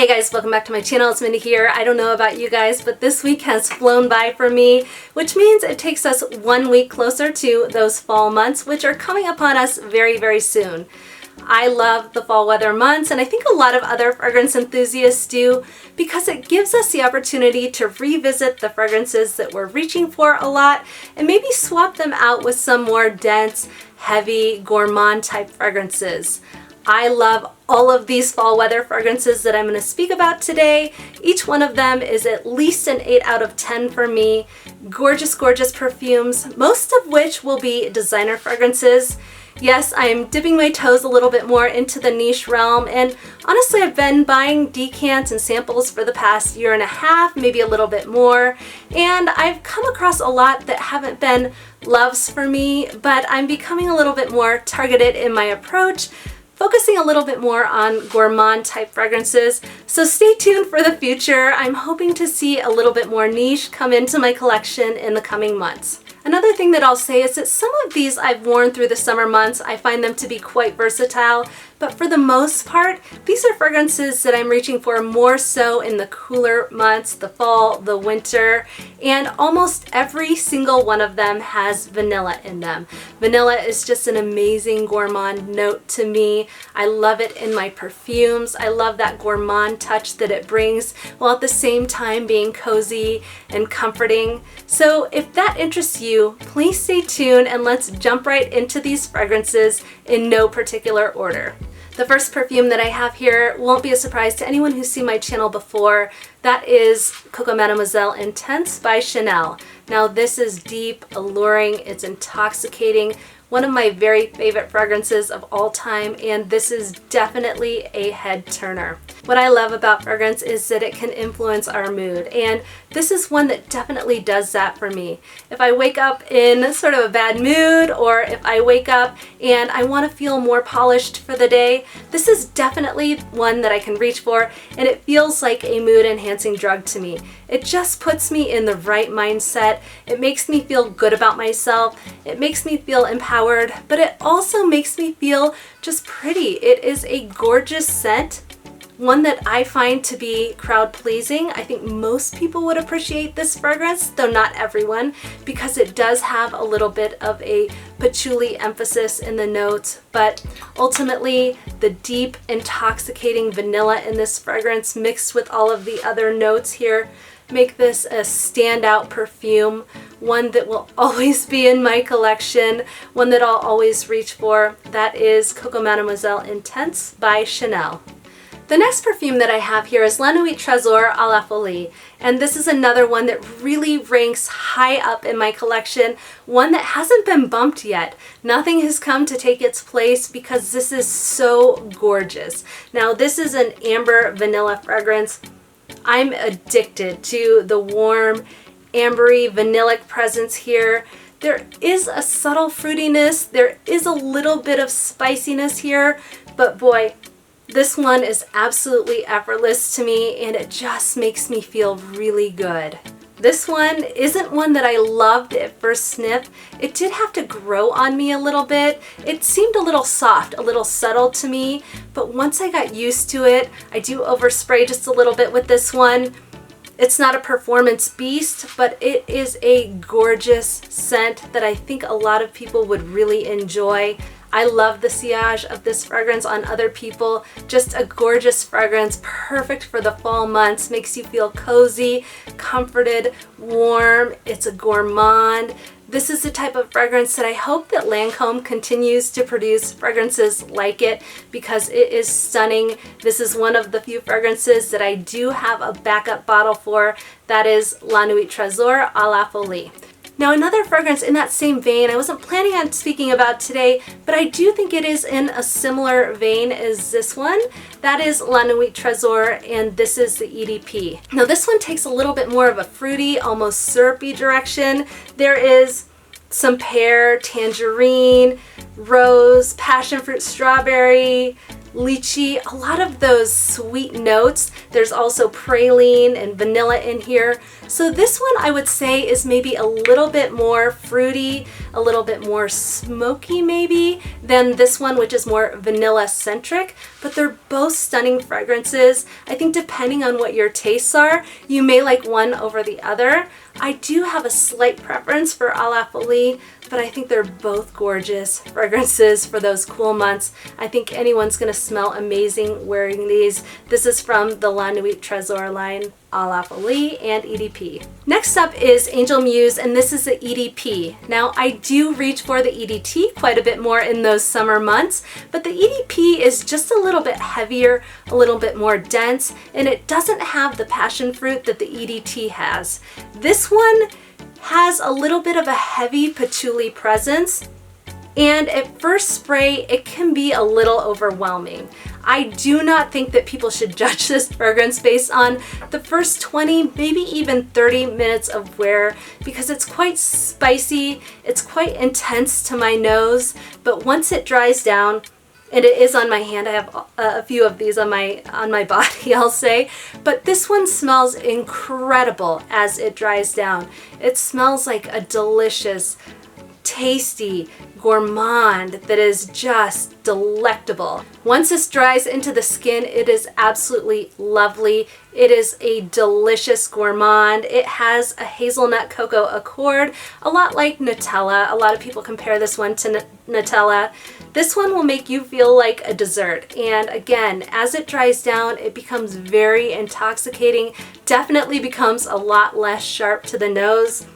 Hey guys, welcome back to my channel. It's Mindy here. I don't know about you guys, but this week has flown by for me, which means it takes us 1 week closer to those fall months, which are coming upon us very, very soon. I love the fall weather months, and I think a lot of other fragrance enthusiasts do, because it gives us the opportunity to revisit the fragrances that we're reaching for a lot and maybe swap them out with some more dense, heavy, gourmand type fragrances. I love all of these fall weather fragrances that I'm going to speak about today. Each one of them is at least an 8 out of 10 for me. Gorgeous, gorgeous perfumes, most of which will be designer fragrances. Yes, I am dipping my toes a little bit more into the niche realm, and honestly I've been buying decants and samples for the past year and a half, maybe a little bit more, and I've come across a lot that haven't been loves for me, but I'm becoming a little bit more targeted in my approach, focusing a little bit more on gourmand type fragrances. So stay tuned for the future. I'm hoping to see a little bit more niche come into my collection in the coming months. Another thing that I'll say is that some of these I've worn through the summer months. I find them to be quite versatile, but for the most part, these are fragrances that I'm reaching for more so in the cooler months, the fall, the winter, and almost every single one of them has vanilla in them. Vanilla is just an amazing gourmand note to me. I love it in my perfumes. I love that gourmand touch that it brings, while at the same time being cozy and comforting. So if that interests you, please stay tuned and let's jump right into these fragrances in no particular order. The first perfume that I have here won't be a surprise to anyone who's seen my channel before. That is Coco Mademoiselle Intense by Chanel. Now this is deep, alluring, it's intoxicating, one of my very favorite fragrances of all time, and this is definitely a head turner. What I love about fragrance is that it can influence our mood, and this is one that definitely does that for me. If I wake up in sort of a bad mood, or if I wake up and I want to feel more polished for the day, this is definitely one that I can reach for, and it feels like a mood enhancing drug to me. It just puts me in the right mindset. It makes me feel good about myself. It makes me feel empowered, but it also makes me feel just pretty. It is a gorgeous scent, one that I find to be crowd pleasing. I think most people would appreciate this fragrance, though not everyone, because it does have a little bit of a patchouli emphasis in the notes, but ultimately the deep, intoxicating vanilla in this fragrance mixed with all of the other notes here make this a standout perfume, one that will always be in my collection, one that I'll always reach for. That is Coco Mademoiselle Intense by Chanel. The next perfume that I have here is La Nuit Tresor à la folie, and this is another one that really ranks high up in my collection, one that hasn't been bumped yet. Nothing has come to take its place because this is so gorgeous. Now this is an amber vanilla fragrance. I'm addicted to the warm, ambery, vanillic presence here. There is a subtle fruitiness, there is a little bit of spiciness here, but boy, this one is absolutely effortless to me, and it just makes me feel really good. This one isn't one that I loved at first sniff. It did have to grow on me a little bit. It seemed a little soft, a little subtle to me, but once I got used to it, I do overspray just a little bit with this one. It's not a performance beast, but it is a gorgeous scent that I think a lot of people would really enjoy. I love the sillage of this fragrance on other people. Just a gorgeous fragrance, perfect for the fall months, makes you feel cozy, comforted, warm. It's a gourmand. This is the type of fragrance that I hope that Lancome continues to produce fragrances like it, because it is stunning. This is one of the few fragrances that I do have a backup bottle for. That is La Nuit Tresor à la folie. Now another fragrance in that same vein, I wasn't planning on speaking about today, but I do think it is in a similar vein as this one. That is La Nuit Tresor, and this is the EDP. Now this one takes a little bit more of a fruity, almost syrupy direction. There is some pear, tangerine, rose, passion fruit, strawberry, lychee, a lot of those sweet notes. There's also praline and vanilla in here. So this one I would say is maybe a little bit more fruity, a little bit more smoky maybe than this one, which is more vanilla centric, but they're both stunning fragrances. I think depending on what your tastes are, you may like one over the other. I do have a slight preference for A La Folie, but I think they're both gorgeous fragrances for those cool months. I think anyone's gonna smell amazing wearing these. This is from the La Nuit Tresor line, A La Folie and EDP. Next up is Angel Muse, and this is the EDP. Now I do reach for the EDT quite a bit more in those summer months, but the EDP is just a little bit heavier, a little bit more dense, and it doesn't have the passion fruit that the EDT has. This one has a little bit of a heavy patchouli presence, and at first spray it can be a little overwhelming. I do not think that people should judge this fragrance based on the first 20, maybe even 30 minutes of wear, because it's quite spicy, it's quite intense to my nose, but once it dries down, and it is on my hand, I have a few of these on my body, I'll say, but this one smells incredible as it dries down. It smells like a delicious, tasty gourmand that is just delectable. Once this dries into the skin, it is absolutely lovely. It is a delicious gourmand. It has a hazelnut cocoa accord, a lot like Nutella. A lot of people compare this one to Nutella. This one will make you feel like a dessert. And again, as it dries down, it becomes very intoxicating, definitely becomes a lot less sharp to the nose,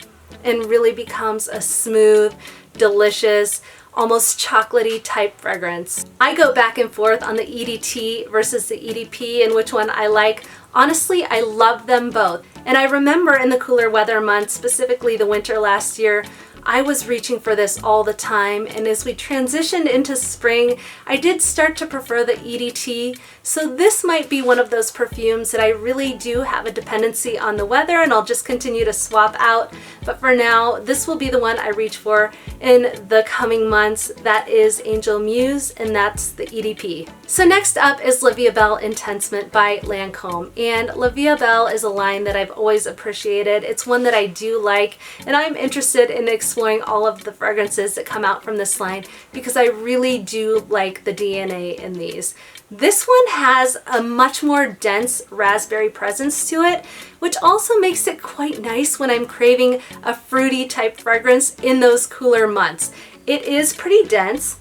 and really becomes a smooth, delicious, almost chocolatey type fragrance. I go back and forth on the EDT versus the EDP and which one I like. Honestly, I love them both. And I remember in the cooler weather months, specifically the winter last year, I was reaching for this all the time, and as we transitioned into spring, I did start to prefer the EDT, so this might be one of those perfumes that I really do have a dependency on the weather and I'll just continue to swap out, but for now, this will be the one I reach for in the coming months. That is Angel Muse, and that's the EDP. So next up is La Vie Belle Intensement by Lancome, and La Vie Belle is a line that I've always appreciated. It's one that I do like, and I'm interested in exploring all of the fragrances that come out from this line because I really do like the DNA in these. This one has a much more dense raspberry presence to it, which also makes it quite nice when I'm craving a fruity type fragrance in those cooler months. It is pretty dense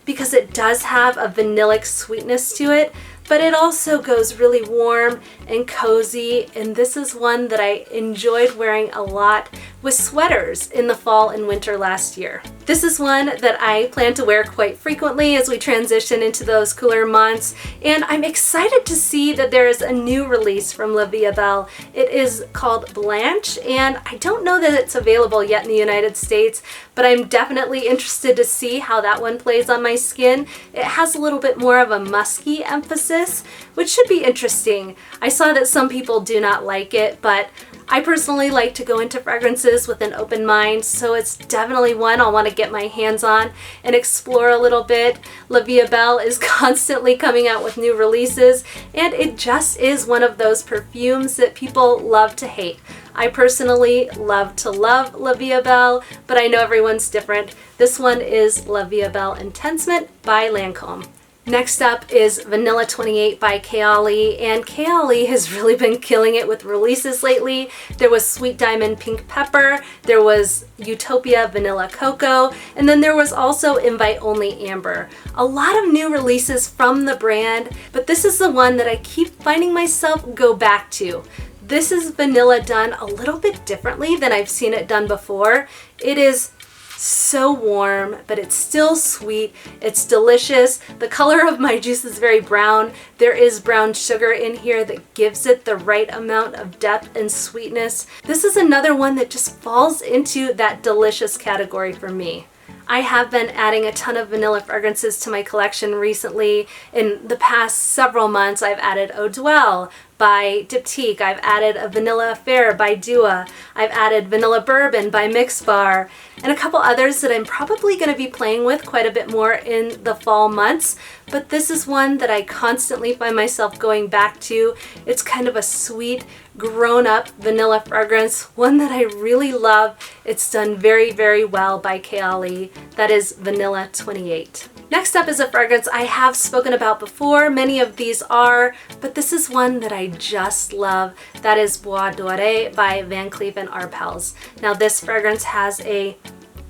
because it does have a vanillic sweetness to it, but it also goes really warm and cozy, and this is one that I enjoyed wearing a lot with sweaters in the fall and winter last year. This is one that I plan to wear quite frequently as we transition into those cooler months, and I'm excited to see that there is a new release from La Vie Belle. It is called Blanche, and I don't know that it's available yet in the United States, but I'm definitely interested to see how that one plays on my skin. It has a little bit more of a musky emphasis, which should be interesting. I saw that some people do not like it, but I personally like to go into fragrances with an open mind, so it's definitely one I'll want to get my hands on and explore a little bit. La Vie Belle is constantly coming out with new releases, and it just is one of those perfumes that people love to hate. I personally love to love La Vie Belle, but I know everyone's different. This one is La Vie Belle Intensement by Lancome. Next up is Vanilla 28 by Kayali, and Kayali has really been killing it with releases lately. There was Sweet Diamond Pink Pepper, there was Utopia Vanilla Coco, and then there was also Invite Only Amber. A lot of new releases from the brand, but this is the one that I keep finding myself go back to. This is vanilla done a little bit differently than I've seen it done before. It is so warm, but it's still sweet. It's delicious. The color of my juice is very brown. There is brown sugar in here that gives it the right amount of depth and sweetness. This is another one that just falls into that delicious category for me. I have been adding a ton of vanilla fragrances to my collection recently. In the past several months, I've added Eau Duelle, by Diptique. I've added a Vanilla Affair by Dua. I've added Vanilla Bourbon by Mix Bar, and a couple others that I'm probably going to be playing with quite a bit more in the fall months. But this is one that I constantly find myself going back to. It's kind of a sweet, grown-up vanilla fragrance, one that I really love. It's done very, very well by Kayali. That is Vanilla 28. Next up is a fragrance I have spoken about before. Many of these are, but this is one that I just love. That is Bois Dore by Van Cleef and Arpels. Now this fragrance has a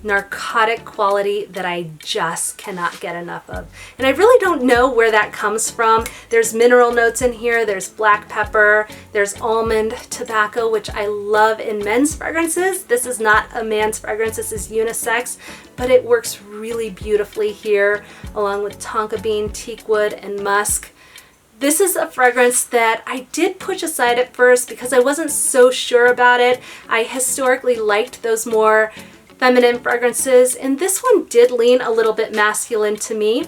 narcotic quality that I just cannot get enough of. And I really don't know where that comes from. There's mineral notes in here, there's black pepper, there's almond tobacco, which I love in men's fragrances. This is not a man's fragrance, this is unisex, but it works really beautifully here, along with tonka bean, teak wood, and musk. This is a fragrance that I did push aside at first because I wasn't so sure about it. I historically liked those more feminine fragrances, and this one did lean a little bit masculine to me,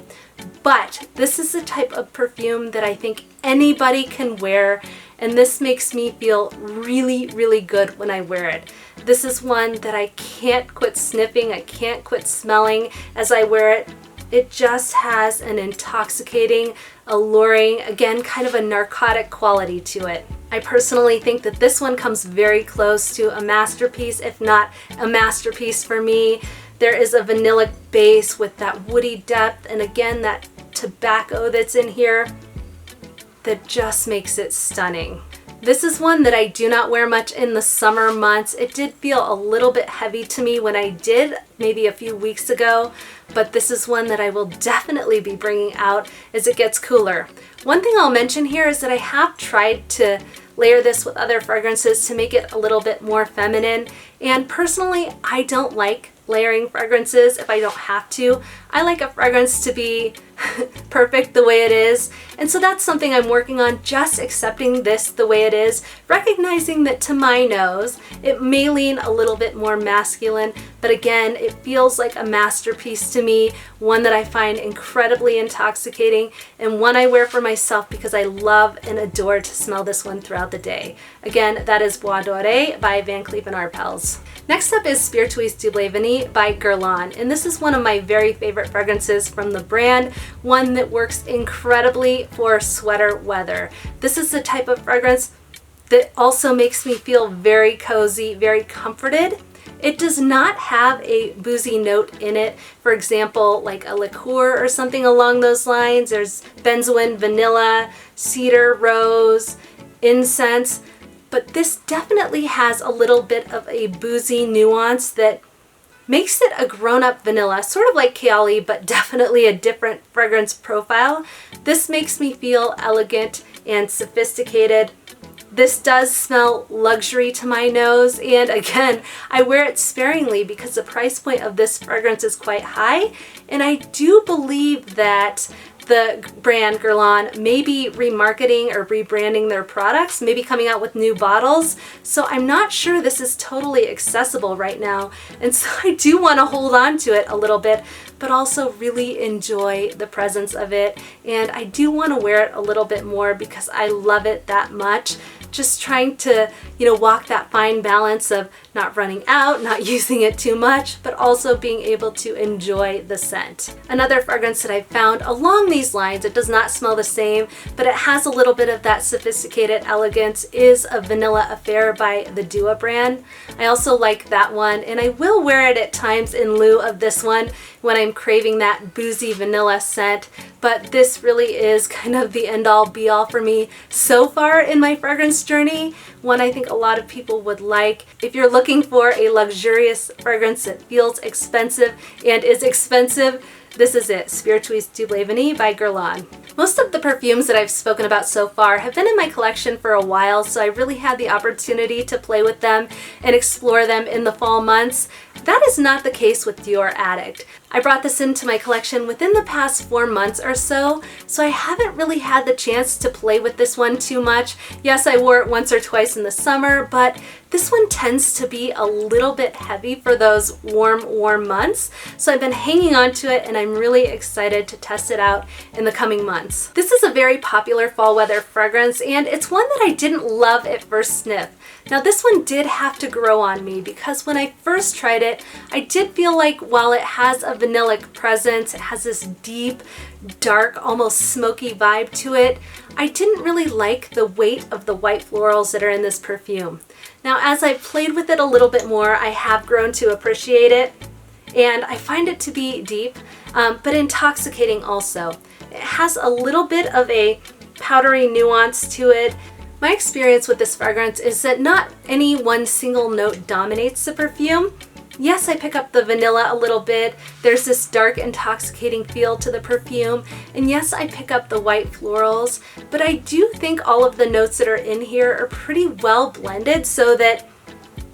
but this is the type of perfume that I think anybody can wear, and this makes me feel really, really good when I wear it. This is one that I can't quit sniffing, I can't quit smelling as I wear it. It just has an intoxicating, alluring, again, kind of a narcotic quality to it. I personally think that this one comes very close to a masterpiece, if not a masterpiece for me. There is a vanilla base with that woody depth, and again, that tobacco that's in here that just makes it stunning. This is one that I do not wear much in the summer months. It did feel a little bit heavy to me when I did, maybe a few weeks ago, but this is one that I will definitely be bringing out as it gets cooler. One thing I'll mention here is that I have tried to layer this with other fragrances to make it a little bit more feminine, and personally, I don't like layering fragrances if I don't have to. I like a fragrance to be perfect the way it is, and so that's something I'm working on, just accepting this the way it is, recognizing that to my nose it may lean a little bit more masculine, but again, it feels like a masterpiece to me, one that I find incredibly intoxicating, and one I wear for myself because I love and adore to smell this one throughout the day. Again, that is Bois Dore by Van Cleef and Arpels. Next up is Spiritueuse Double Vanille by Guerlain, and this is one of my very favorite fragrances from the brand, one that works incredibly for sweater weather. This is the type of fragrance that also makes me feel very cozy, very comforted. It does not have a boozy note in it, for example, like a liqueur or something along those lines. There's benzoin, vanilla, cedar, rose, incense, but this definitely has a little bit of a boozy nuance that makes it a grown-up vanilla, sort of like Kayali, but definitely a different fragrance profile. This makes me feel elegant and sophisticated. This does smell luxury to my nose, and again, I wear it sparingly because the price point of this fragrance is quite high, and I do believe that the brand Guerlain may be remarketing or rebranding their products, maybe coming out with new bottles. So I'm not sure this is totally accessible right now. And so I do want to hold on to it a little bit, but also really enjoy the presence of it. And I do want to wear it a little bit more because I love it that much. Just trying to, walk that fine balance of not running out, not using it too much, but also being able to enjoy the scent. Another fragrance that I found along these lines, it does not smell the same, but it has a little bit of that sophisticated elegance, is a Vanilla Affair by the Dua brand. I also like that one, and I will wear it at times in lieu of this one when I'm craving that boozy vanilla scent, but this really is kind of the end-all be-all for me so far in my fragrance journey, one I think a lot of people would like. If you're looking for a luxurious fragrance that feels expensive and is expensive, this is it, Spiritueuse Double Vanille by Guerlain. Most of the perfumes that I've spoken about so far have been in my collection for a while, so I really had the opportunity to play with them and explore them in the fall months. That is not the case with Dior Addict. I brought this into my collection within the past 4 months or so I haven't really had the chance to play with this one too much. Yes, I wore it once or twice in the summer, but this one tends to be a little bit heavy for those warm months. So I've been hanging on to it and I'm really excited to test it out in the coming months. This is a very popular fall weather fragrance and it's one that I didn't love at first sniff. Now this one did have to grow on me because when I first tried it, I did feel like while it has a vanillic presence, it has this deep, dark, almost smoky vibe to it, I didn't really like the weight of the white florals that are in this perfume. Now as I've played with it a little bit more, I have grown to appreciate it and I find it to be deep, but intoxicating also. It has a little bit of a powdery nuance to it. My experience with this fragrance is that not any one single note dominates the perfume. Yes, I pick up the vanilla a little bit. There's this dark, intoxicating feel to the perfume. And yes, I pick up the white florals, but I do think all of the notes that are in here are pretty well blended so that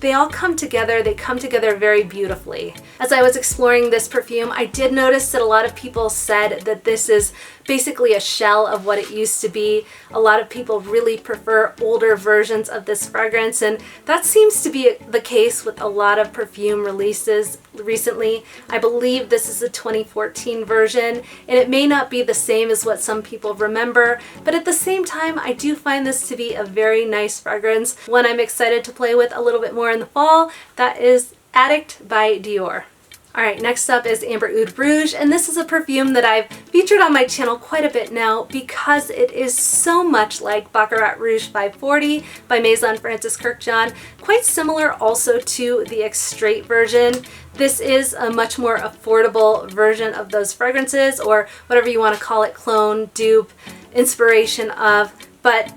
they all come together. They come together very beautifully. As I was exploring this perfume, I did notice that a lot of people said that this is basically a shell of what it used to be. A lot of people really prefer older versions of this fragrance, and that seems to be the case with a lot of perfume releases recently. I believe this is a 2014 version, and it may not be the same as what some people remember, but at the same time, I do find this to be a very nice fragrance, one I'm excited to play with a little bit more in the fall. That is Addict by Dior. Alright, next up is Amber Oud Rouge, and this is a perfume that I've featured on my channel quite a bit now because it is so much like Baccarat Rouge 540 by Maison Francis Kurkdjian, quite similar also to the Extrait version. This is a much more affordable version of those fragrances, or whatever you want to call it, clone, dupe, inspiration of, but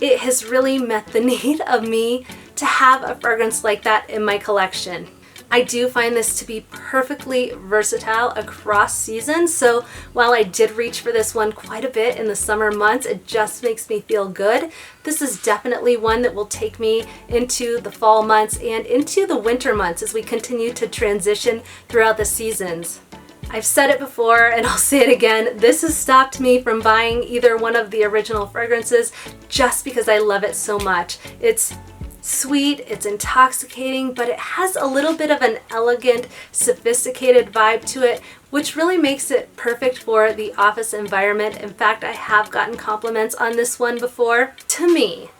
it has really met the need of me to have a fragrance like that in my collection. I do find this to be perfectly versatile across seasons, so while I did reach for this one quite a bit in the summer months, it just makes me feel good. This is definitely one that will take me into the fall months and into the winter months as we continue to transition throughout the seasons. I've said it before and I'll say it again, this has stopped me from buying either one of the original fragrances just because I love it so much. It's sweet, it's intoxicating, but it has a little bit of an elegant, sophisticated vibe to it, which really makes it perfect for the office environment. In fact, I have gotten compliments on this one before. To me,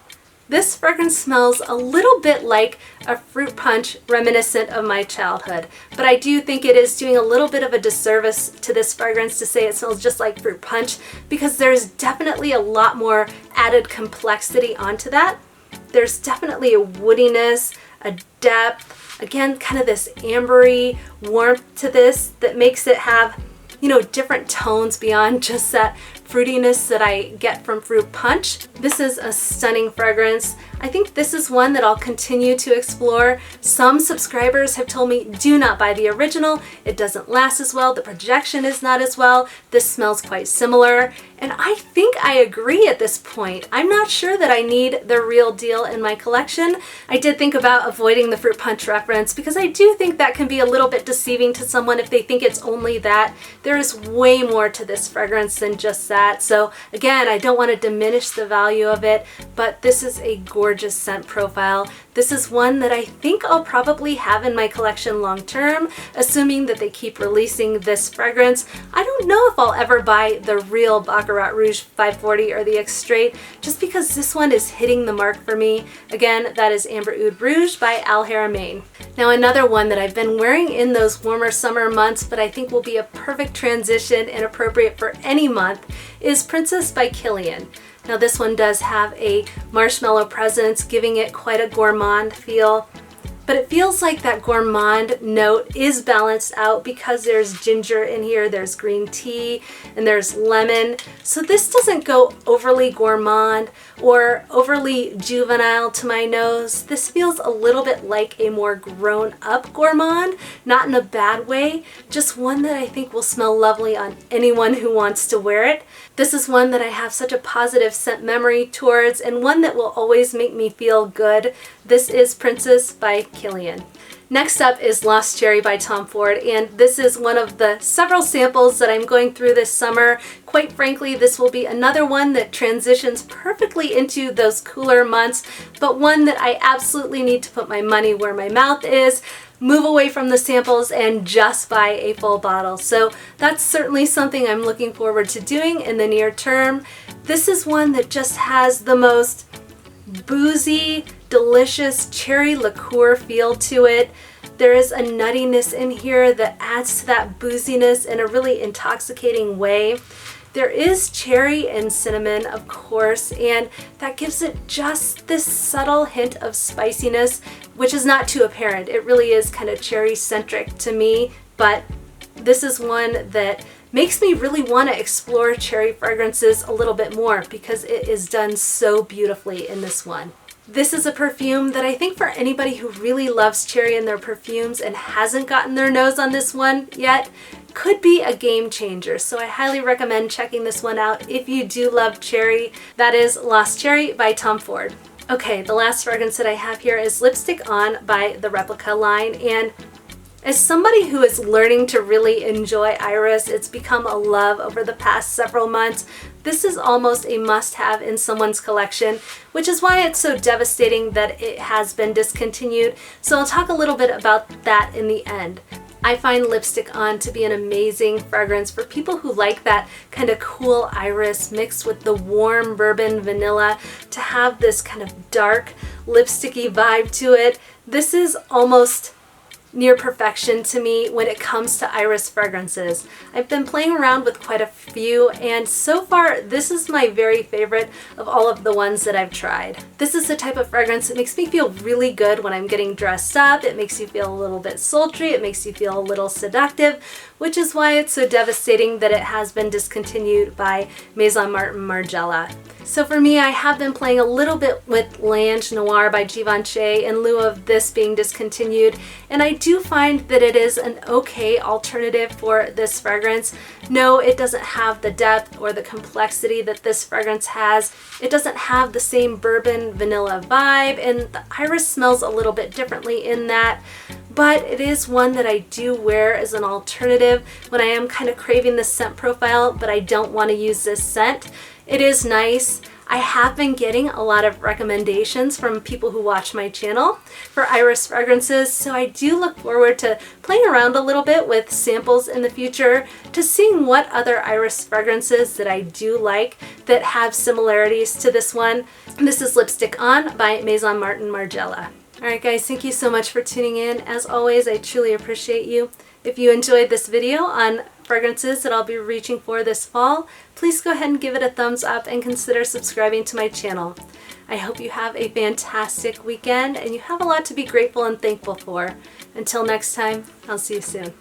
this fragrance smells a little bit like a fruit punch reminiscent of my childhood, but I do think it is doing a little bit of a disservice to this fragrance to say it smells just like fruit punch, because there's definitely a lot more added complexity onto that. There's definitely a woodiness, a depth, again, kind of this ambery warmth to this that makes it have, you know, different tones beyond just that fruitiness that I get from fruit punch. This is a stunning fragrance. I think this is one that I'll continue to explore. Some subscribers have told me, do not buy the original. It doesn't last as well. The projection is not as well. This smells quite similar. And I think I agree at this point. I'm not sure that I need the real deal in my collection. I did think about avoiding the fruit punch reference because I do think that can be a little bit deceiving to someone if they think it's only that. There is way more to this fragrance than just that. So again, I don't want to diminish the value of it, but this is a gorgeous scent profile. This is one that I think I'll probably have in my collection long term, assuming that they keep releasing this fragrance. I don't know if I'll ever buy the real Baccarat Rouge 540 or the Extrait, just because this one is hitting the mark for me. Again, that is Amber Oud Rouge by Haramain. Now another one that I've been wearing in those warmer summer months, but I think will be a perfect transition and appropriate for any month, is Princess by Kilian. Now this one does have a marshmallow presence, giving it quite a gourmand feel, but it feels like that gourmand note is balanced out because there's ginger in here, there's green tea, and there's lemon. So this doesn't go overly gourmand or overly juvenile to my nose. This feels a little bit like a more grown-up gourmand, not in a bad way, just one that I think will smell lovely on anyone who wants to wear it. This is one that I have such a positive scent memory towards, and one that will always make me feel good. This is Princess by Kilian. Next up is Lost Cherry by Tom Ford, and this is one of the several samples that I'm going through this summer. Quite frankly, this will be another one that transitions perfectly into those cooler months, but one that I absolutely need to put my money where my mouth is, move away from the samples, and just buy a full bottle. So that's certainly something I'm looking forward to doing in the near term. This is one that just has the most boozy, delicious cherry liqueur feel to it. There is a nuttiness in here that adds to that booziness in a really intoxicating way. There is cherry and cinnamon, of course, and that gives it just this subtle hint of spiciness, which is not too apparent. It really is kind of cherry-centric to me, but this is one that makes me really want to explore cherry fragrances a little bit more because it is done so beautifully in this one. This is a perfume that I think for anybody who really loves cherry in their perfumes and hasn't gotten their nose on this one yet, could be a game changer. So I highly recommend checking this one out if you do love cherry. That is Lost Cherry by Tom Ford. Okay, the last fragrance that I have here is Lipstick On by the Replica line, and as somebody who is learning to really enjoy iris, it's become a love over the past several months. This is almost a must-have in someone's collection, which is why it's so devastating that it has been discontinued. So I'll talk a little bit about that in the end. I find Lipstick On to be an amazing fragrance for people who like that kind of cool iris mixed with the warm bourbon vanilla to have this kind of dark lipsticky vibe to it. This is almost near perfection to me when it comes to iris fragrances. I've been playing around with quite a few, and so far this is my very favorite of all of the ones that I've tried. This is the type of fragrance that makes me feel really good when I'm getting dressed up. It makes you feel a little bit sultry, it makes you feel a little seductive, which is why it's so devastating that it has been discontinued by Maison Margiela. So for me, I have been playing a little bit with Lange Noir by Givenchy in lieu of this being discontinued, and I do find that it is an okay alternative for this fragrance. No, it doesn't have the depth or the complexity that this fragrance has. It doesn't have the same bourbon vanilla vibe, and the iris smells a little bit differently in that, but it is one that I do wear as an alternative when I am kind of craving this scent profile, but I don't want to use this scent. It is nice. I have been getting a lot of recommendations from people who watch my channel for iris fragrances, so I do look forward to playing around a little bit with samples in the future to seeing what other iris fragrances that I do like that have similarities to this one. This is Lipstick On by Maison Margiela. Alright guys, thank you so much for tuning in. As always, I truly appreciate you. If you enjoyed this video on fragrances that I'll be reaching for this fall, please go ahead and give it a thumbs up and consider subscribing to my channel. I hope you have a fantastic weekend and you have a lot to be grateful and thankful for. Until next time, I'll see you soon.